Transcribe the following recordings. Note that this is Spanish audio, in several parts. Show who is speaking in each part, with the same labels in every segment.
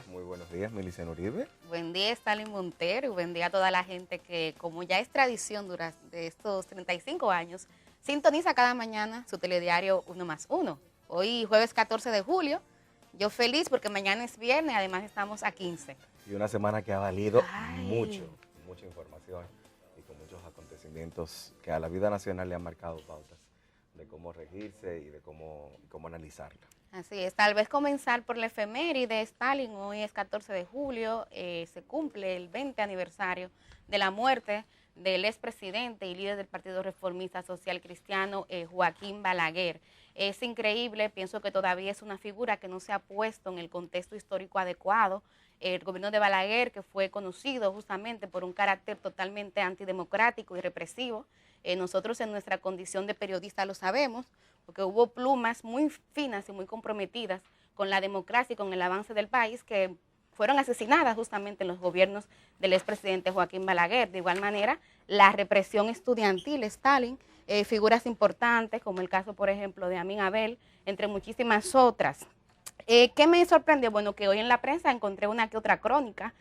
Speaker 1: muy buenos días, Milicia Uribe.
Speaker 2: Buen día, Stalin Montero, y buen día a toda la gente que, como ya es tradición durante estos 35 años, sintoniza cada mañana su telediario 1+1. Hoy, jueves 14 de julio, yo feliz porque mañana es viernes, además estamos a 15.
Speaker 1: Y una semana que ha valido mucha información y con muchos acontecimientos que a la vida nacional le han marcado pautas de cómo regirse y de cómo analizarla.
Speaker 2: Así es, tal vez comenzar por la efeméride de Stalin. Hoy es 14 de julio, se cumple el 20 aniversario de la muerte del expresidente y líder del Partido Reformista Social Cristiano, Joaquín Balaguer. Es increíble, pienso que todavía es una figura que no se ha puesto en el contexto histórico adecuado. El gobierno de Balaguer, que fue conocido justamente por un carácter totalmente antidemocrático y represivo, nosotros en nuestra condición de periodista lo sabemos, porque hubo plumas muy finas y muy comprometidas con la democracia y con el avance del país que fueron asesinadas justamente en los gobiernos del expresidente Joaquín Balaguer. De igual manera, la represión estudiantil, Stalin, figuras importantes como el caso, por ejemplo, de Amin Abel, entre muchísimas otras. ¿Qué me sorprendió? Bueno, que hoy en la prensa encontré una que otra crónica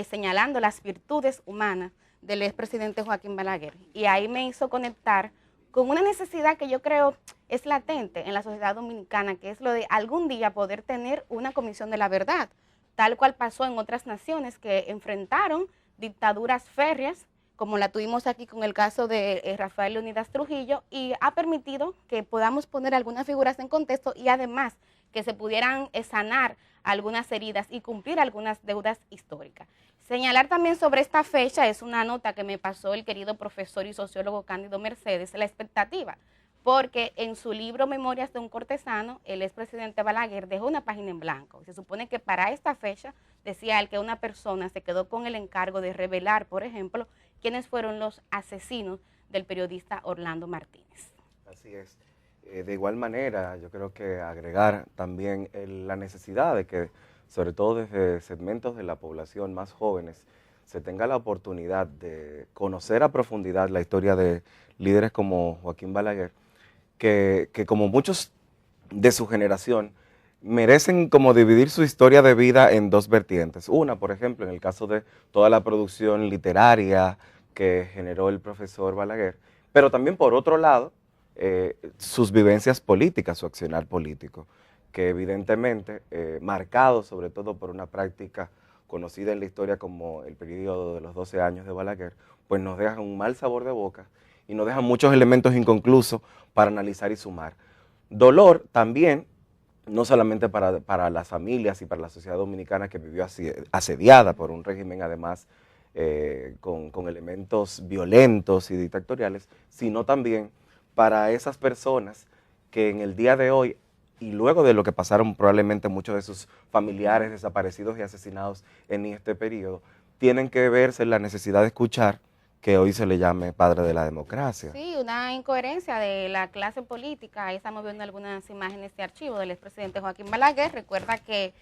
Speaker 2: señalando las virtudes humanas del expresidente Joaquín Balaguer. Y ahí me hizo conectar con una necesidad que yo creo es latente en la sociedad dominicana, que es lo de algún día poder tener una comisión de la verdad, tal cual pasó en otras naciones que enfrentaron dictaduras férreas, como la tuvimos aquí con el caso de Rafael Leónidas Trujillo, y ha permitido que podamos poner algunas figuras en contexto y además que se pudieran sanar algunas heridas y cumplir algunas deudas históricas. Señalar también sobre esta fecha, es una nota que me pasó el querido profesor y sociólogo Cándido Mercedes, la expectativa, porque en su libro Memorias de un cortesano, el expresidente Balaguer dejó una página en blanco. Se supone que para esta fecha, decía él, que una persona se quedó con el encargo de revelar, por ejemplo, quiénes fueron los asesinos del periodista Orlando Martínez.
Speaker 1: Así es. De igual manera, yo creo que agregar también la necesidad de que, sobre todo desde segmentos de la población más jóvenes, se tenga la oportunidad de conocer a profundidad la historia de líderes como Joaquín Balaguer, que como muchos de su generación, merecen como dividir su historia de vida en dos vertientes. Una, por ejemplo, en el caso de toda la producción literaria que generó el profesor Balaguer, pero también por otro lado, sus vivencias políticas, su accionar político, que evidentemente, marcado sobre todo por una práctica conocida en la historia como el periodo de los 12 años de Balaguer, pues nos dejan un mal sabor de boca y nos dejan muchos elementos inconclusos para analizar y sumar. Dolor también, no solamente para las familias y para la sociedad dominicana que vivió asediada por un régimen además con elementos violentos y dictatoriales, sino también para esas personas que en el día de hoy y luego de lo que pasaron probablemente muchos de sus familiares desaparecidos y asesinados en este periodo, tienen que verse la necesidad de escuchar que hoy se le llame padre de la democracia.
Speaker 2: Sí, una incoherencia de la clase política. Ahí estamos viendo algunas imágenes de archivo del expresidente Joaquín Balaguer. Recuerda que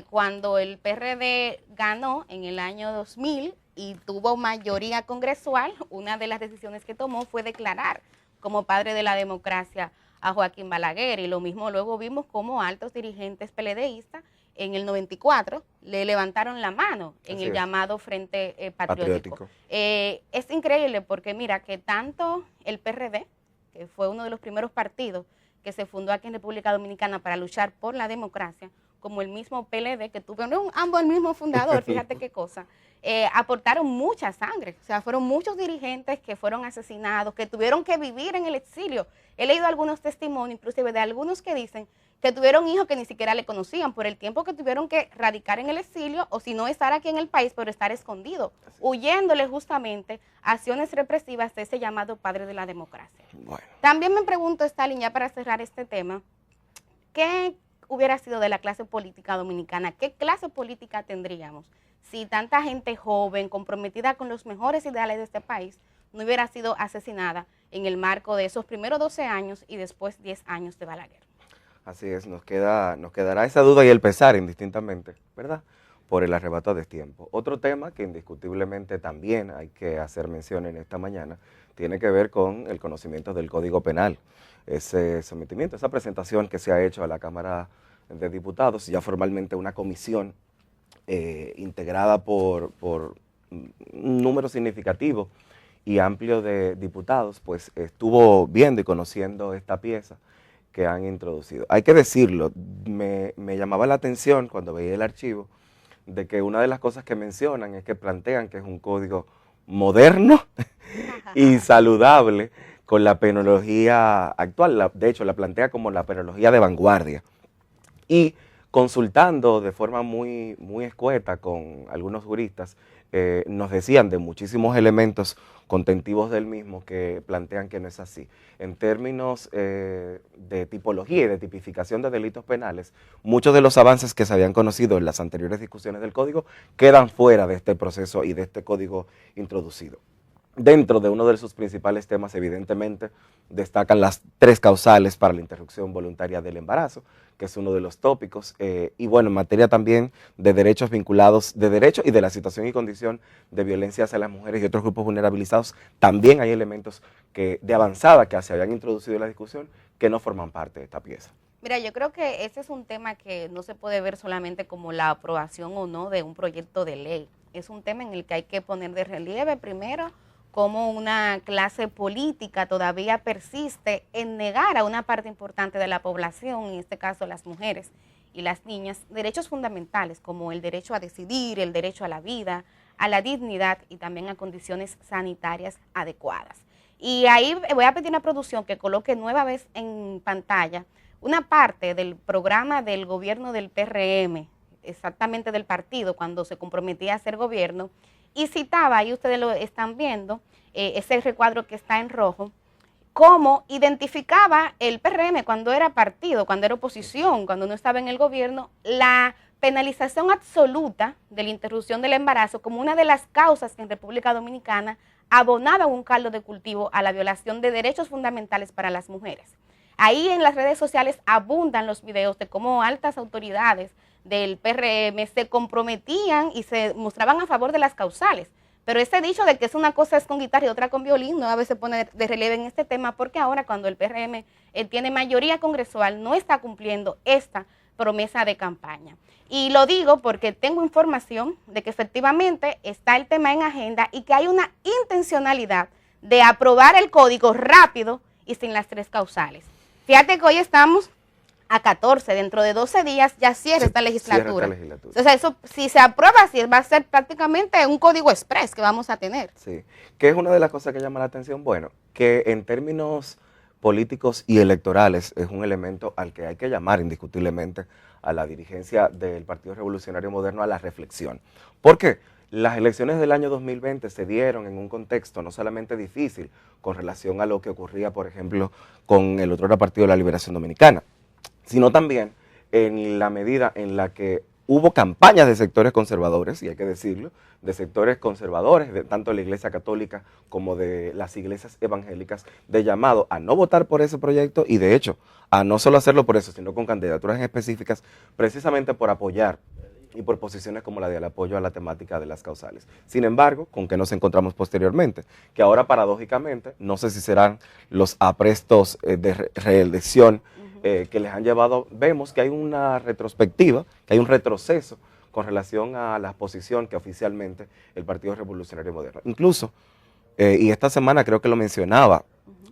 Speaker 2: cuando el PRD ganó en el año 2000 y tuvo mayoría congresual, una de las decisiones que tomó fue declarar como padre de la democracia a Joaquín Balaguer, y lo mismo luego vimos como altos dirigentes PLDistas en el 94 le levantaron la mano en el llamado Frente Patriótico. Es increíble porque mira que tanto el PRD, que fue uno de los primeros partidos que se fundó aquí en República Dominicana para luchar por la democracia, como el mismo PLD, que tuvieron ambos el mismo fundador, fíjate qué cosa, aportaron mucha sangre. O sea, fueron muchos dirigentes que fueron asesinados, que tuvieron que vivir en el exilio. He leído algunos testimonios, inclusive de algunos que dicen que tuvieron hijos que ni siquiera le conocían por el tiempo que tuvieron que radicar en el exilio, o si no estar aquí en el país, pero estar escondido, huyéndole justamente a acciones represivas de ese llamado padre de la democracia. Bueno. También me pregunto, Stalin, ya para cerrar este tema, ¿qué hubiera sido de la clase política dominicana? ¿Qué clase política tendríamos si tanta gente joven, comprometida con los mejores ideales de este país, no hubiera sido asesinada en el marco de esos primeros 12 años y después 10 años de Balaguer?
Speaker 1: Así es, nos quedará esa duda y el pesar indistintamente, ¿verdad?, por el arrebato a destiempo. Otro tema que indiscutiblemente también hay que hacer mención en esta mañana tiene que ver con el conocimiento del Código Penal. Ese sometimiento, esa presentación que se ha hecho a la Cámara de Diputados, ya formalmente una comisión integrada por un número significativo y amplio de diputados, pues estuvo viendo y conociendo esta pieza que han introducido. Hay que decirlo, me llamaba la atención cuando veía el archivo de que una de las cosas que mencionan es que plantean que es un código moderno y saludable con la penología actual. De hecho, la plantea como la penología de vanguardia. Y consultando de forma muy escueta con algunos juristas, nos decían de muchísimos elementos contentivos del mismo que plantean que no es así. En términos de tipología y de tipificación de delitos penales, muchos de los avances que se habían conocido en las anteriores discusiones del código quedan fuera de este proceso y de este código introducido. Dentro de uno de sus principales temas, evidentemente, destacan las 3 causales para la interrupción voluntaria del embarazo, que es uno de los tópicos, y bueno, en materia también de derechos vinculados, de derecho y de la situación y condición de violencia hacia las mujeres y otros grupos vulnerabilizados, también hay elementos de avanzada que se habían introducido en la discusión que no forman parte de esta pieza.
Speaker 2: Mira, yo creo que ese es un tema que no se puede ver solamente como la aprobación o no de un proyecto de ley. Es un tema en el que hay que poner de relieve primero cómo una clase política todavía persiste en negar a una parte importante de la población, en este caso las mujeres y las niñas, derechos fundamentales como el derecho a decidir, el derecho a la vida, a la dignidad y también a condiciones sanitarias adecuadas. Y ahí voy a pedir a producción que coloque nueva vez en pantalla una parte del programa del gobierno del PRM, exactamente del partido, cuando se comprometía a hacer gobierno, y citaba, ahí ustedes lo están viendo, ese recuadro que está en rojo, cómo identificaba el PRM cuando era partido, cuando era oposición, cuando no estaba en el gobierno, la penalización absoluta de la interrupción del embarazo como una de las causas que en República Dominicana abonaba un caldo de cultivo a la violación de derechos fundamentales para las mujeres. Ahí en las redes sociales abundan los videos de cómo altas autoridades del PRM se comprometían y se mostraban a favor de las causales. Pero ese dicho de que es una cosa es con guitarra y otra con violín, no a veces pone de relieve en este tema, porque ahora cuando el PRM tiene mayoría congresual no está cumpliendo esta promesa de campaña. Y lo digo porque tengo información de que efectivamente está el tema en agenda y que hay una intencionalidad de aprobar el código rápido y sin las 3 causales. Fíjate que hoy estamos a 14, dentro de 12 días ya cierra esta legislatura. O sea, eso, si se aprueba, sí, va a ser prácticamente un código express que vamos a tener.
Speaker 1: Sí, que es una de las cosas que llama la atención, bueno, que en términos políticos y electorales es un elemento al que hay que llamar indiscutiblemente a la dirigencia del Partido Revolucionario Moderno a la reflexión. ¿Por qué? Las elecciones del año 2020 se dieron en un contexto no solamente difícil con relación a lo que ocurría, por ejemplo, con el otro Partido de la Liberación Dominicana, sino también en la medida en la que hubo campañas de sectores conservadores, y hay que decirlo, de sectores conservadores, de tanto de la Iglesia Católica como de las iglesias evangélicas, de llamado a no votar por ese proyecto y de hecho a no solo hacerlo por eso, sino con candidaturas específicas, precisamente por apoyar y por posiciones como la del apoyo a la temática de las causales. Sin embargo, ¿con qué nos encontramos posteriormente? Que ahora paradójicamente, no sé si serán los aprestos de reelección que les han llevado, vemos que hay una retrospectiva, que hay un retroceso con relación a la posición que oficialmente el Partido Revolucionario Moderno. Incluso, y esta semana creo que lo mencionaba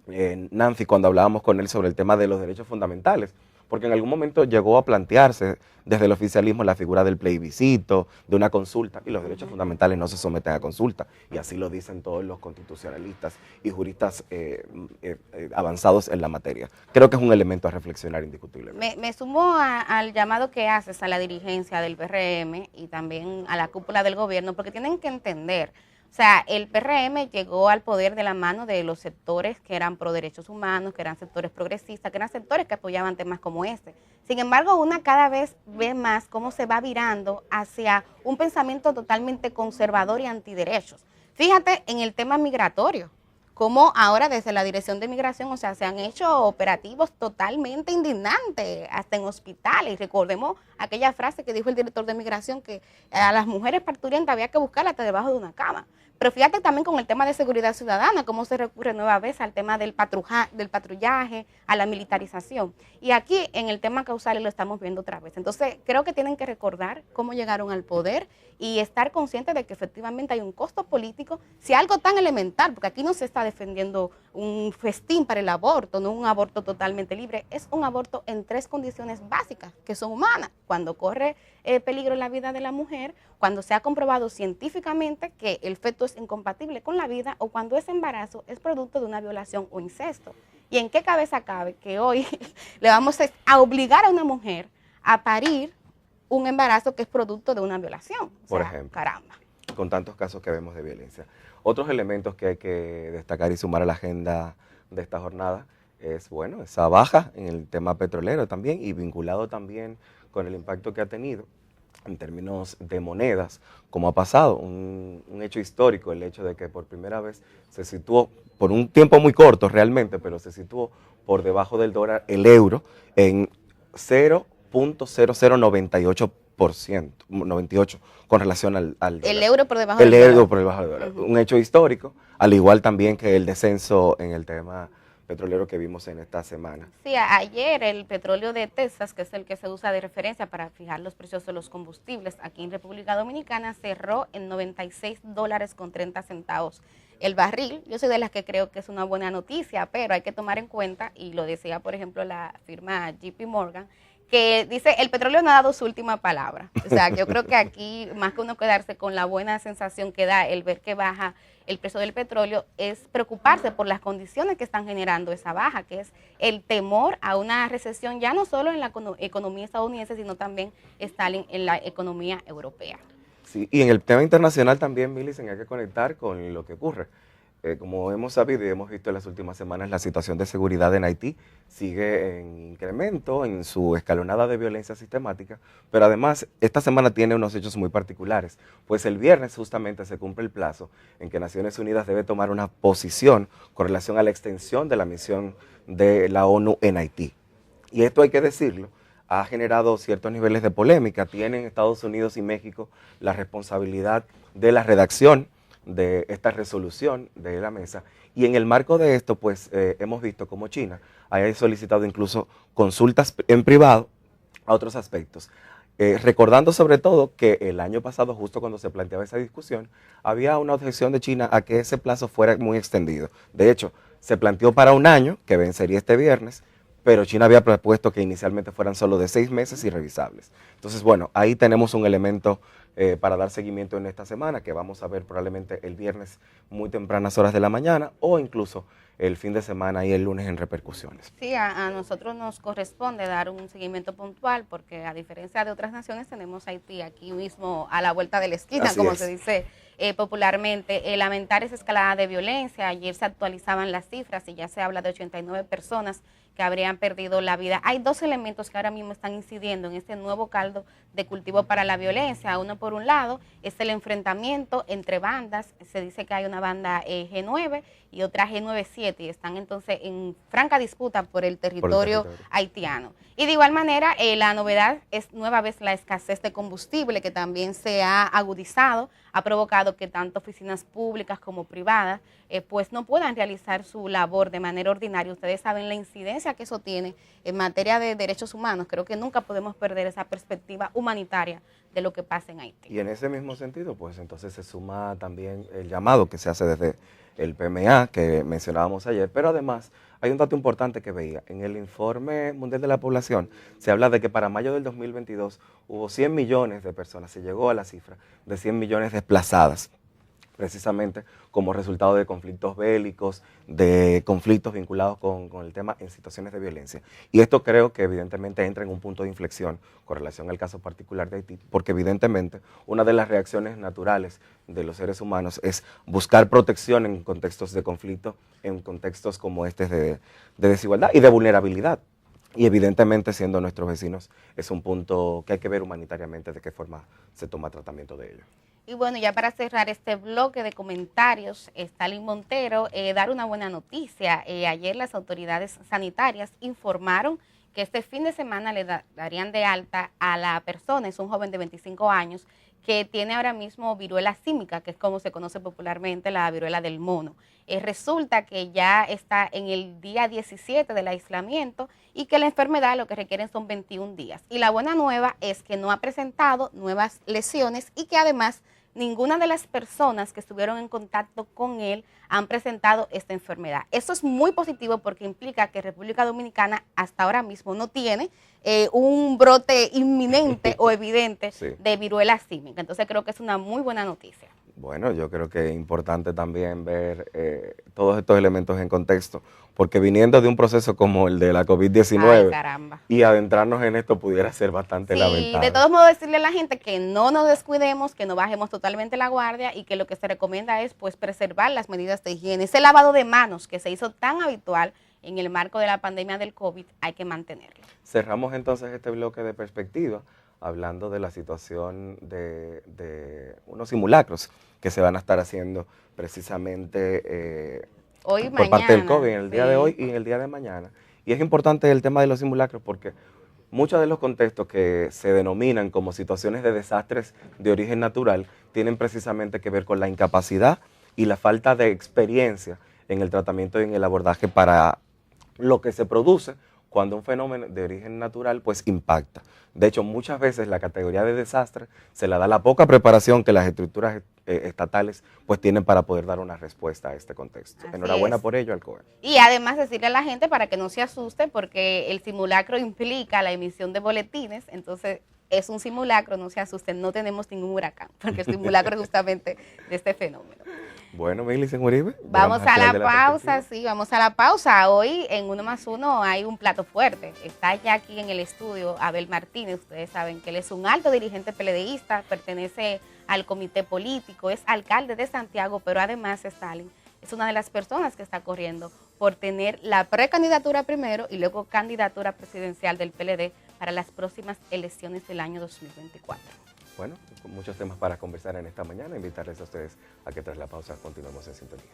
Speaker 1: Nancy cuando hablábamos con él sobre el tema de los derechos fundamentales, porque en algún momento llegó a plantearse desde el oficialismo la figura del plebiscito, de una consulta, y los derechos fundamentales no se someten a consulta, y así lo dicen todos los constitucionalistas y juristas avanzados en la materia. Creo que es un elemento a reflexionar indiscutiblemente.
Speaker 2: Me sumo al llamado que haces a la dirigencia del PRM y también a la cúpula del gobierno, porque tienen que entender. O sea, el PRM llegó al poder de la mano de los sectores que eran pro derechos humanos, que eran sectores progresistas, que eran sectores que apoyaban temas como este. Sin embargo, una cada vez ve más cómo se va virando hacia un pensamiento totalmente conservador y antiderechos. Fíjate en el tema migratorio, cómo ahora desde la Dirección de Migración, o sea, se han hecho operativos totalmente indignantes, hasta en hospitales. Y recordemos aquella frase que dijo el director de Migración, que a las mujeres parturientas había que buscarlas hasta debajo de una cama. Pero fíjate también con el tema de seguridad ciudadana, cómo se recurre nueva vez al tema del patrullaje, a la militarización. Y aquí en el tema causal lo estamos viendo otra vez. Entonces creo que tienen que recordar cómo llegaron al poder y estar conscientes de que efectivamente hay un costo político, si algo tan elemental, porque aquí no se está defendiendo un festín para el aborto, no un aborto totalmente libre, es un aborto en 3 condiciones básicas que son humanas, cuando corre peligro la vida de la mujer, cuando se ha comprobado científicamente que el feto es incompatible con la vida o cuando ese embarazo es producto de una violación o incesto. ¿Y en qué cabeza cabe que hoy le vamos a obligar a una mujer a parir un embarazo que es producto de una violación?
Speaker 1: Por ejemplo, caramba, con tantos casos que vemos de violencia. Otros elementos que hay que destacar y sumar a la agenda de esta jornada es, bueno, esa baja en el tema petrolero también y vinculado también con el impacto que ha tenido en términos de monedas, como ha pasado, un hecho histórico, el hecho de que por primera vez se situó, por un tiempo muy corto realmente, pero se situó por debajo del dólar el euro en 0.0098% con relación al dólar.
Speaker 2: El euro por debajo del dólar.
Speaker 1: El euro por debajo del dólar. Un hecho histórico, al igual también que el descenso en el tema petrolero que vimos en esta semana.
Speaker 2: Sí, ayer el petróleo de Texas, que es el que se usa de referencia para fijar los precios de los combustibles aquí en República Dominicana, cerró en $96.30 el barril. Yo soy de las que creo que es una buena noticia, pero hay que tomar en cuenta, y lo decía por ejemplo la firma JP Morgan, que dice el petróleo no ha dado su última palabra. O sea, yo creo que aquí, más que uno quedarse con la buena sensación que da el ver que baja el precio del petróleo, es preocuparse por las condiciones que están generando esa baja, que es el temor a una recesión ya no solo en la economía estadounidense, sino también en la economía europea.
Speaker 1: Sí, y en el tema internacional también, Millicent, hay que conectar con lo que ocurre. Como hemos sabido y hemos visto en las últimas semanas, la situación de seguridad en Haití sigue en incremento en su escalonada de violencia sistemática, pero además esta semana tiene unos hechos muy particulares, pues el viernes justamente se cumple el plazo en que Naciones Unidas debe tomar una posición con relación a la extensión de la misión de la ONU en Haití. Y esto hay que decirlo, ha generado ciertos niveles de polémica. Tienen Estados Unidos y México la responsabilidad de la redacción de esta resolución de la mesa, y en el marco de esto pues hemos visto como China haya solicitado incluso consultas en privado a otros aspectos, recordando sobre todo que el año pasado, justo cuando se planteaba esa discusión, había una objeción de China a que ese plazo fuera muy extendido. De hecho, se planteó para un año, que vencería este viernes, pero China había propuesto que inicialmente fueran solo de 6 meses y revisables. Entonces, bueno, ahí tenemos un elemento para dar seguimiento en esta semana, que vamos a ver probablemente el viernes muy tempranas horas de la mañana o incluso el fin de semana y el lunes en repercusiones.
Speaker 2: Sí, a nosotros nos corresponde dar un seguimiento puntual porque a diferencia de otras naciones tenemos Haití aquí mismo a la vuelta de la esquina, como se dice popularmente. Lamentar esa escalada de violencia. Ayer se actualizaban las cifras y ya se habla de 89 personas que habrían perdido la vida. Hay 2 elementos que ahora mismo están incidiendo en este nuevo caldo de cultivo para la violencia. Uno, por un lado, es el enfrentamiento entre bandas. Se dice que hay una banda G9 y otra G97 y están entonces en franca disputa por el territorio haitiano. Y de igual manera, la novedad es nueva vez la escasez de combustible, que también se ha agudizado, ha provocado que tanto oficinas públicas como privadas pues no puedan realizar su labor de manera ordinaria. Ustedes saben la incidencia que eso tiene en materia de derechos humanos. Creo que nunca podemos perder esa perspectiva humanitaria de lo que pasa en Haití.
Speaker 1: Y en ese mismo sentido, pues entonces se suma también el llamado que se hace desde el PMA, que mencionábamos ayer, pero además hay un dato importante que veía. En el Informe Mundial de la Población se habla de que para mayo del 2022 hubo 100 millones de personas, se llegó a la cifra de 100 millones desplazadas, precisamente como resultado de conflictos bélicos, de conflictos vinculados con el tema en situaciones de violencia. Y esto creo que evidentemente entra en un punto de inflexión con relación al caso particular de Haití, porque evidentemente una de las reacciones naturales de los seres humanos es buscar protección en contextos de conflicto, en contextos como este de desigualdad y de vulnerabilidad. Y evidentemente, siendo nuestros vecinos, es un punto que hay que ver humanitariamente de qué forma se toma tratamiento de ello.
Speaker 2: Y bueno, ya para cerrar este bloque de comentarios, Stalin Montero, dar una buena noticia. Ayer las autoridades sanitarias informaron que este fin de semana le darían de alta a la persona, es un joven de 25 años, que tiene ahora mismo viruela símica, que es como se conoce popularmente la viruela del mono. Resulta que ya está en el día 17 del aislamiento y que la enfermedad lo que requieren son 21 días. Y la buena nueva es que no ha presentado nuevas lesiones y que además ninguna de las personas que estuvieron en contacto con él han presentado esta enfermedad. Eso es muy positivo porque implica que República Dominicana hasta ahora mismo no tiene un brote inminente o evidente
Speaker 1: Sí.
Speaker 2: de viruela símica. Entonces creo que es una muy buena noticia.
Speaker 1: Bueno, yo creo que es importante también ver todos estos elementos en contexto, porque viniendo de un proceso como el de la
Speaker 2: Ay,
Speaker 1: COVID-19
Speaker 2: caramba.
Speaker 1: y adentrarnos en esto pudiera ser bastante
Speaker 2: Sí,
Speaker 1: lamentable.
Speaker 2: de todos modos decirle a la gente que no nos descuidemos, que no bajemos totalmente la guardia y que lo que se recomienda es pues preservar las medidas de higiene. Ese lavado de manos que se hizo tan habitual en el marco de la pandemia del COVID hay que mantenerlo.
Speaker 1: Cerramos entonces este bloque de perspectiva hablando de la situación de unos simulacros que se van a estar haciendo precisamente
Speaker 2: Hoy y
Speaker 1: por parte del
Speaker 2: mañana,
Speaker 1: COVID en el día
Speaker 2: sí.
Speaker 1: de hoy y en el día de mañana. Y es importante el tema de los simulacros porque muchos de los contextos que se denominan como situaciones de desastres de origen natural tienen precisamente que ver con la incapacidad y la falta de experiencia en el tratamiento y en el abordaje para lo que se produce cuando un fenómeno de origen natural pues impacta. De hecho, muchas veces la categoría de desastre se la da la poca preparación que las estructuras estatales pues tienen para poder dar una respuesta a este contexto.
Speaker 2: Así
Speaker 1: Enhorabuena
Speaker 2: es.
Speaker 1: por ello, Alcoa.
Speaker 2: Y además decirle a la gente para que no se asuste porque el simulacro implica la emisión de boletines, entonces es un simulacro, no se asusten, no tenemos ningún huracán, porque el simulacro es justamente de este fenómeno.
Speaker 1: Bueno, Millicent Uribe.
Speaker 2: Vamos
Speaker 1: llegamos al
Speaker 2: a
Speaker 1: final
Speaker 2: la
Speaker 1: de
Speaker 2: pausa,
Speaker 1: perspectiva.
Speaker 2: sí, vamos a la pausa. Hoy en 1 más 1 hay un plato fuerte. Está ya aquí en el estudio Abel Martínez. Ustedes saben que él es un alto dirigente PLDista, pertenece al comité político, es alcalde de Santiago, pero además Stalin es una de las personas que está corriendo por tener la precandidatura primero y luego candidatura presidencial del PLD para las próximas elecciones del año 2024.
Speaker 1: Bueno, con muchos temas para conversar en esta mañana, invitarles a ustedes a que tras la pausa continuemos en sintonía.